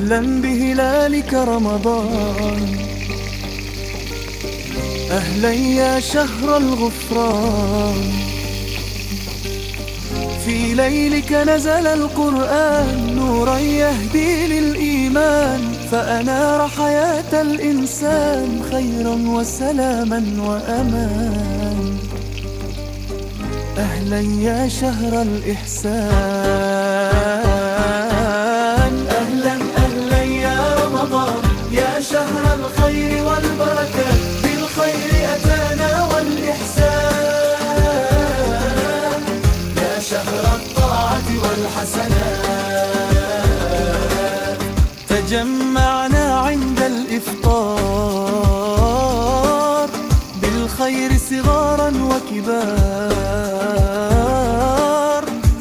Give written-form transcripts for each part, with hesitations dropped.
أهلا بهلالك رمضان، أهلا يا شهر الغفران. في ليلك نزل القرآن نورا يهدي للإيمان، فأنار حياة الإنسان خيرا وسلاما وأمان. أهلا يا شهر الإحسان، أهلا أهلا يا رمضان، يا شهر الخير والبركات، بالخير أتانا والإحسان، يا شهر الطاعة والحسنات. تجمعنا عند الإفطار بالخير صغارا وكبار،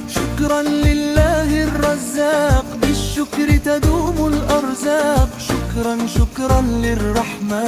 شكرا لله الرزاق، بالشكر تدوم الأرزاق، شكرا شكرا للرحمن.